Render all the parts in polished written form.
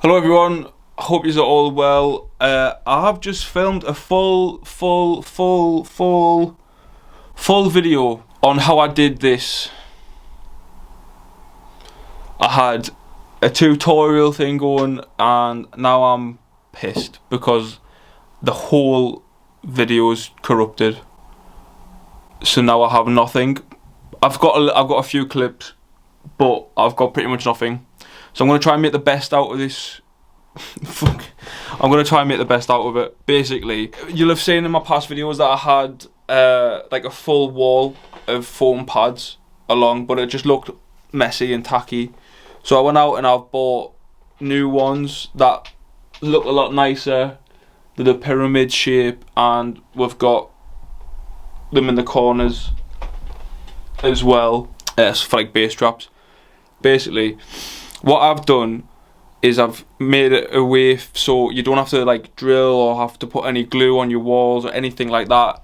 Hello everyone, hope you're all well. I have just filmed a full video on how I did this. I had a tutorial thing going and now I'm pissed because the whole video is corrupted. So now I have nothing. I've got a few clips, but I've got pretty much nothing. So I'm going to try and make the best out of this. I'm going to try and make the best out of it. Basically, you'll have seen in my past videos that I had like a full wall of foam pads along, but it just looked messy and tacky. So I went out and I've bought new ones that look a lot nicer. They're the pyramid shape and we've got them in the corners as well. For like bass traps. Basically, what I've done is I've made it a way so you don't have to like drill or have to put any glue on your walls or anything like that.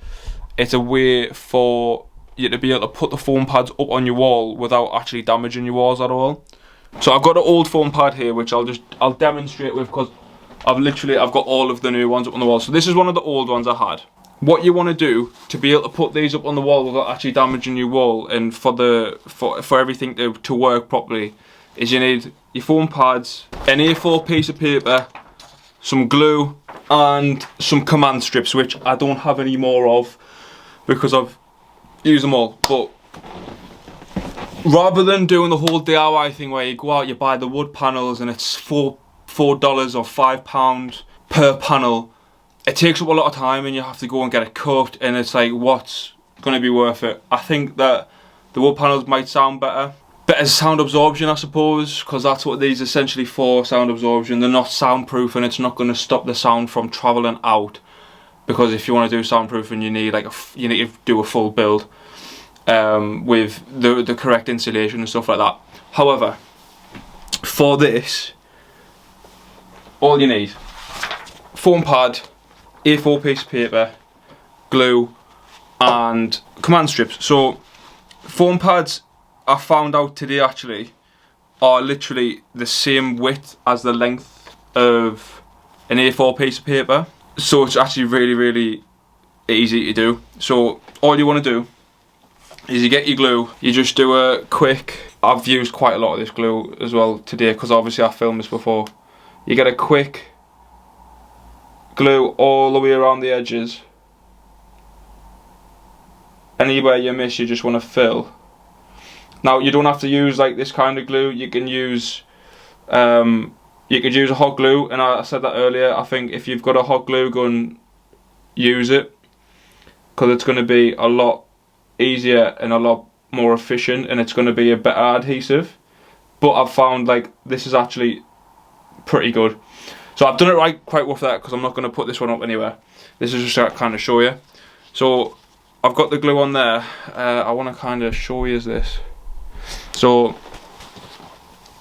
It's a way for you to be able to put the foam pads up on your wall without actually damaging your walls at all. So I've got an old foam pad here which I'll demonstrate with, because I've got all of the new ones up on the wall. So this is one of the old ones I had. What you want to do to be able to put these up on the wall without actually damaging your wall, and for everything to work properly, is you need your foam pads, an A4 piece of paper, some glue and some command strips, which I don't have any more of because I've used them all. But rather than doing the whole DIY thing where you go out, you buy the wood panels and it's $4 or £5 per panel, it takes up a lot of time and you have to go and get it cut, and it's like, what's going to be worth it? I think that the wood panels might sound better sound absorption, I suppose, because that's what these are essentially for, sound absorption. They're not soundproof and it's not going to stop the sound from travelling out, because if you want to do soundproofing you need you need to do a full build with the correct insulation and stuff like that. However, for this, all you need: foam pad, A4 piece of paper, glue and command strips. So foam pads, I found out today actually, are literally the same width as the length of an A4 piece of paper. So it's actually really easy to do. So all you want to do is you get your glue, you just do a quick, I've used quite a lot of this glue as well today because obviously I filmed this before. You get a quick glue all the way around the edges. Anywhere you miss you just want to fill. Now you don't have to use like this kind of glue. You can use a hot glue, and I said that earlier. I think if you've got a hot glue gun, use it, because it's going to be a lot easier and a lot more efficient, and it's going to be a better adhesive. But I've found like this is actually pretty good. So I've done it quite with that, because I'm not going to put this one up anywhere. This is just to kind of show you. So I've got the glue on there. I want to kind of show you this. So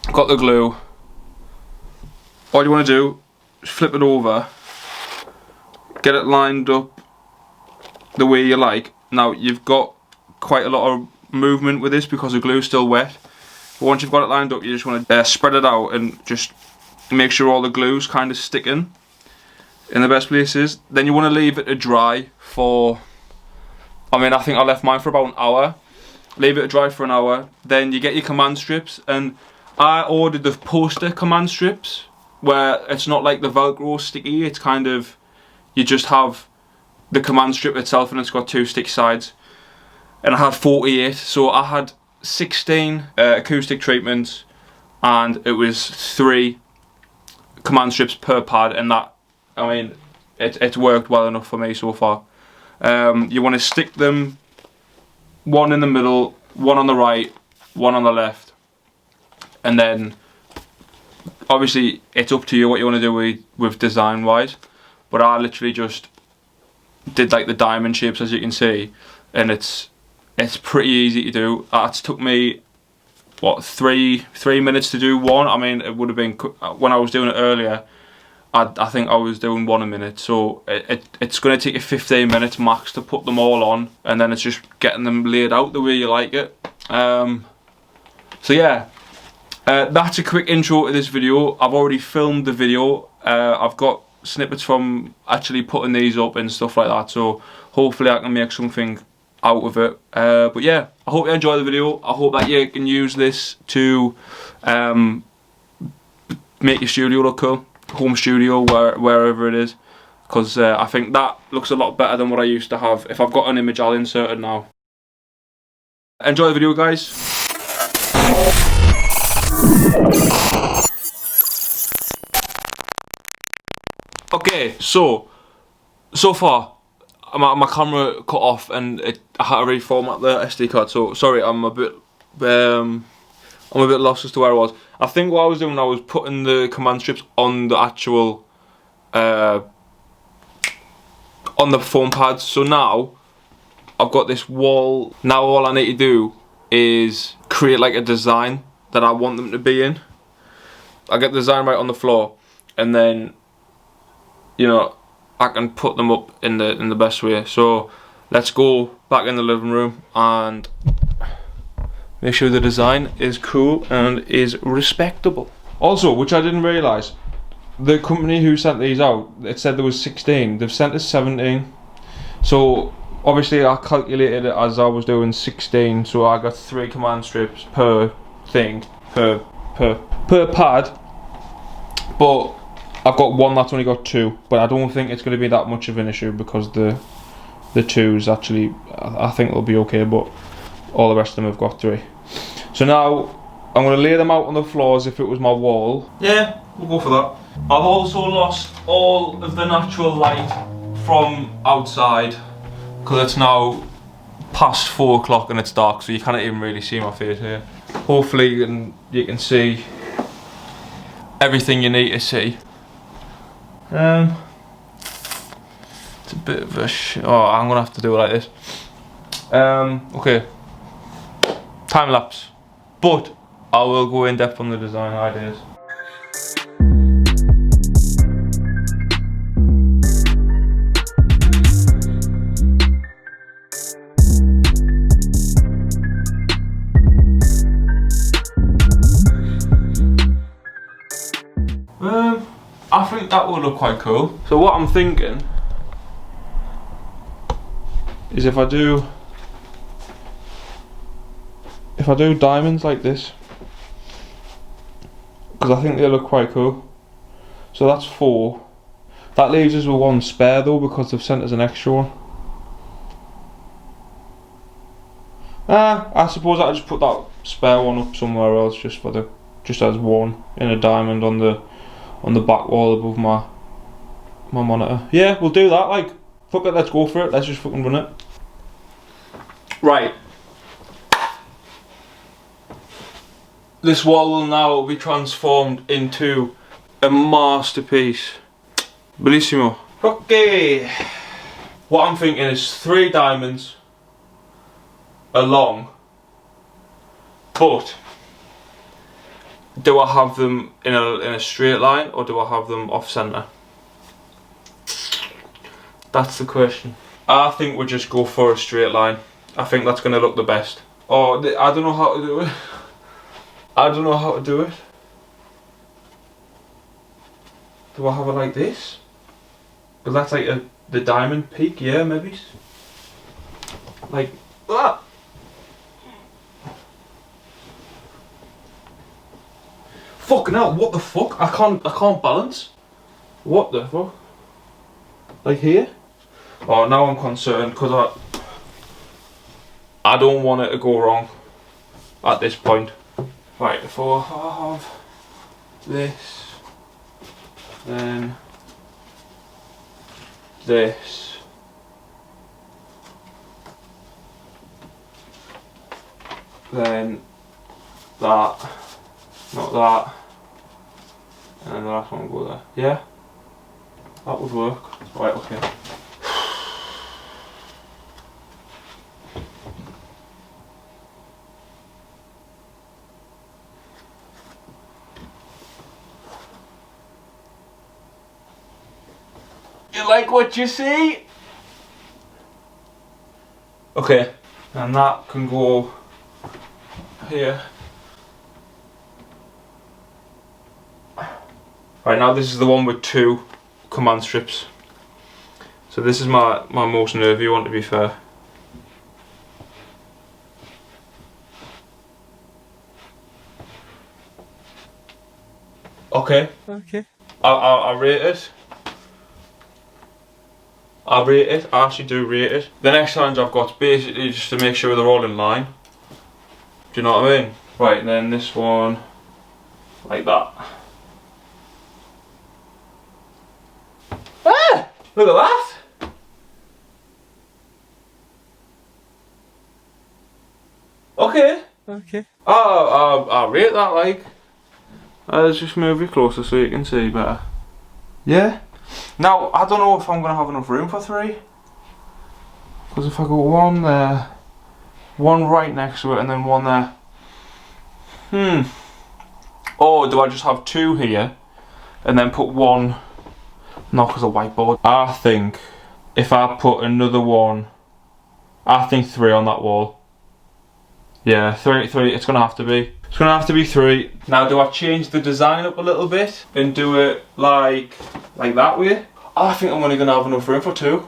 I've got the glue. All you want to do is flip it over, get it lined up the way you like. Now you've got quite a lot of movement with this because the glue is still wet. But once you've got it lined up, you just want to spread it out and just make sure all the glue's kind of sticking in the best places. Then you want to leave it to dry for, I think I left mine for about an hour. Leave it to dry for an hour. Then you get your command strips, and I ordered the poster command strips where it's not like the Velcro sticky, it's kind of, you just have the command strip itself and it's got two sticky sides. And I had 48, so I had 16 acoustic treatments, and it was 3 command strips per pad, and that, it's worked well enough for me so far. You want to stick them, one in the middle, one on the right, one on the left, and then obviously it's up to you what you want to do with design wise, but I literally just did like the diamond shapes, as you can see, and it's pretty easy to do. It took me what, three minutes to do one. It would have been, when I was doing it earlier, I think I was doing 1 a minute, so it's going to take you 15 minutes max to put them all on, and then it's just getting them laid out the way you like it. So yeah, That's a quick intro to this video. I've already filmed the video. I've got snippets from actually putting these up and stuff like that, so hopefully I can make something out of it. But yeah, I hope you enjoy the video. I hope that you can use this to make your studio look cool, home studio, wherever it is, because I think that looks a lot better than what I used to have. If I've got an image, I'll insert it now. Enjoy the video, guys. Okay, so far my camera cut off and I had to reformat the SD card. So sorry, I'm a bit lost as to where I was. I think what I was doing, I was putting the command strips on the actual on the phone pads. So now I've got this wall. Now all I need to do is create like a design that I want them to be in. I get the design right on the floor, and then, you know, I can put them up in the best way. So let's go back in the living room and make sure the design is cool and is respectable. Also, which I didn't realise, the company who sent these out, it said there was 16. They've sent us 17. So obviously I calculated it as I was doing 16. So I got 3 command strips per thing, per pad. But I've got one that's only got 2, but I don't think it's going to be that much of an issue because the 2s actually, I think they'll be okay, but all the rest of them have got 3. So now I'm going to lay them out on the floor as if it was my wall. Yeah, we'll go for that. I've also lost all of the natural light from outside because it's now past 4 o'clock and it's dark, so you can't even really see my face here. Hopefully you can see everything you need to see. It's a bit of a oh, I'm gonna have to do it like this. Okay, time lapse, but I will go in depth on the design ideas. I think that will look quite cool. So what I'm thinking is if I do diamonds like this, because I think they look quite cool. So that's 4. That leaves us with 1 spare though, because they've sent us an extra one. I suppose I'll just put that spare one up somewhere else, just as one in a diamond on the back wall above my monitor. Yeah, we'll do that. Like, fuck it, let's go for it. Let's just fucking run it. Right. This wall will now be transformed into a masterpiece. Bellissimo. Okay. What I'm thinking is 3 diamonds along, but do I have them in a straight line or do I have them off centre? That's the question. I think we'll just go for a straight line. I think that's going to look the best. Oh, I don't know how to do it. I don't know how to do it. Do I have it like this? But that's like the diamond peak, yeah, maybe. Like that. Fucking hell, what the fuck? I can't balance. What the fuck? Like here? Oh, now I'm concerned because I don't want it to go wrong at this point. Right, if I have this, then this, then that, not that, and then the last one will go there. Yeah, that would work. Right, okay. You like what you see? Okay, and that can go here. Right, now this is the one with 2 command strips. So this is my most nervy one, to be fair. Okay. Okay. I rate it. I rate it. I actually do rate it. The next challenge I've got is basically just to make sure they're all in line. Do you know what I mean? Right, and then this one, like that. Ah! Look at that! Okay. Okay. I rate that, like. Let's just move it closer so you can see better. Yeah. Now, I don't know if I'm going to have enough room for 3. Because if I go 1 there, 1 right next to it, and then 1 there. Or do I just have 2 here, and then put 1, not because of whiteboard. I think if I put another 1, I think 3 on that wall. Yeah, 3, it's going to have to be. It's going to have to be 3. Now, do I change the design up a little bit and do it like that way? I think I'm only going to have enough room for 2.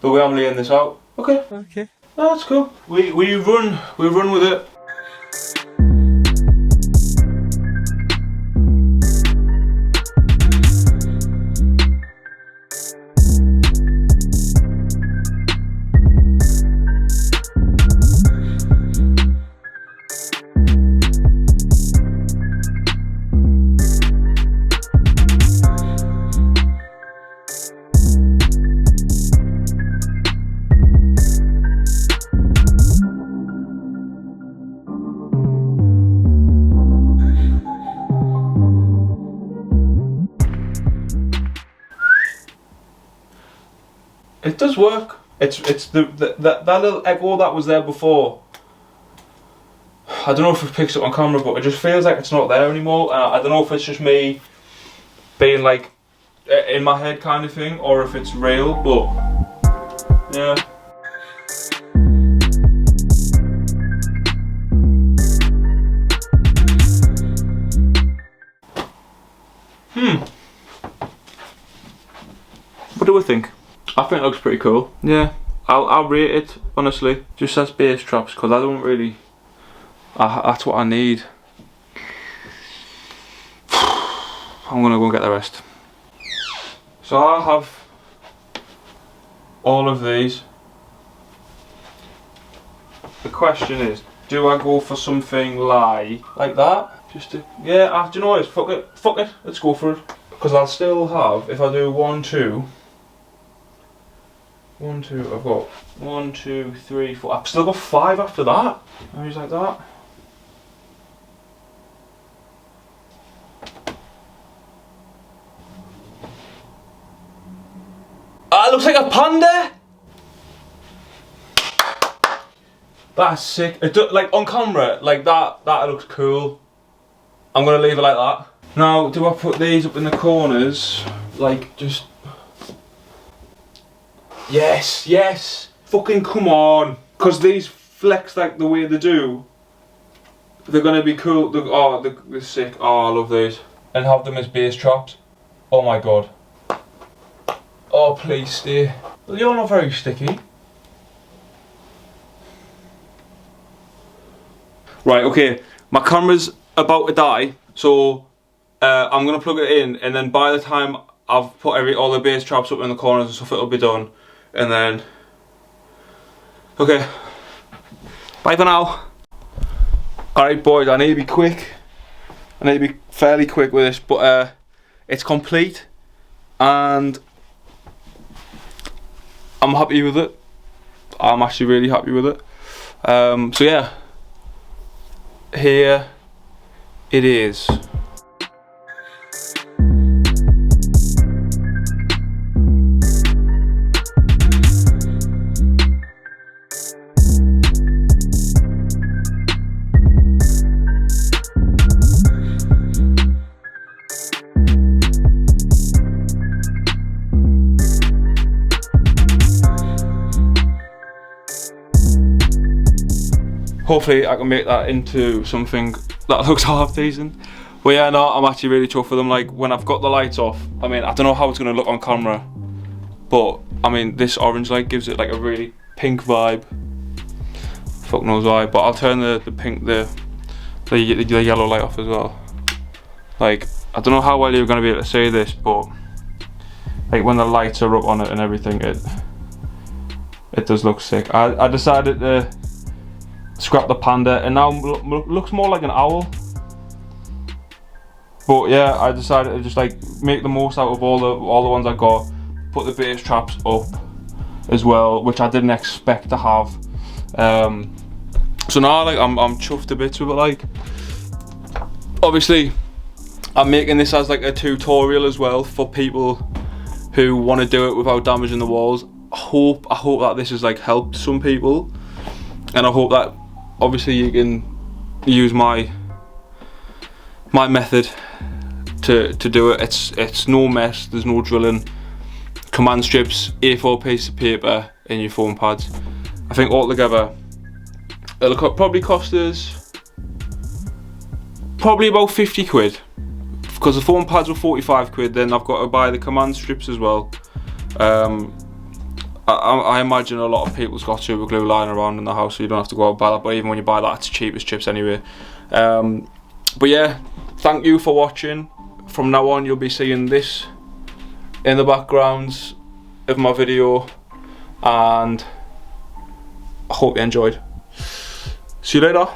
The way I'm laying this out. Okay. Okay. No, that's cool. We run with it. It does work. It's that little echo that was there before. I don't know if it picks up on camera, but it just feels like it's not there anymore. I don't know if it's just me being like in my head kind of thing, or if it's real. But yeah. What do we think? I think it looks pretty cool. Yeah, I'll rate it, honestly. Just as bass traps, because I don't really... that's what I need. I'm gonna go and get the rest. So I have all of these. The question is, do I go for something like that? Just to, yeah, do you know what it is? Fuck it, let's go for it. Because I'll still have, if I do 1, 2, 1, 2, I've got 1, 2, 3, 4. I've still got 5 after that. Maybe like that. Ah, it looks like a panda. That's sick. It like on camera, like that looks cool. I'm gonna leave it like that. Now, do I put these up in the corners, like just? Yes, yes. Fucking come on. Because these flex like the way they do. They're gonna be cool. They're sick. Oh, I love these. And have them as bass traps. Oh my god. Oh, please stay. Well, you're not very sticky. Right, okay. My camera's about to die, so I'm gonna plug it in, and then by the time I've put all the bass traps up in the corners and stuff, it'll be done. And then, okay, bye for now. Alright boys, I need to be quick. I need to be fairly quick with this, but it's complete and I'm happy with it. I'm actually really happy with it. So yeah, here it is. Hopefully I can make that into something that looks half decent. But yeah, no, I'm actually really chuffed with them. Like, when I've got the lights off, I mean, I don't know how it's going to look on camera, but I mean, this orange light gives it like a really pink vibe. Fuck knows why, but I'll turn the yellow light off as well. Like, I don't know how well you're going to be able to see this, but like when the lights are up on it and everything, it does look sick. I decided to scrap the panda and now looks more like an owl. But yeah, I decided to just like make the most out of all the ones I got. Put the bass traps up as well, which I didn't expect to have. So now like I'm chuffed to bits with it. Like, obviously I'm making this as like a tutorial as well for people who want to do it without damaging the walls. I hope that this has like helped some people, and I hope that obviously you can use my method to do it. It's no mess, there's no drilling. Command strips, A4 piece of paper, and your foam pads. I think altogether it'll probably cost us probably about 50 quid, because the foam pads were 45 quid. Then I've got to buy the command strips as well. I imagine a lot of people's got super glue lying around in the house, so you don't have to go out and buy that, but even when you buy that, it's cheap as chips anyway. But yeah, thank you for watching. From now on you'll be seeing this in the backgrounds of my video, and I hope you enjoyed. See you later.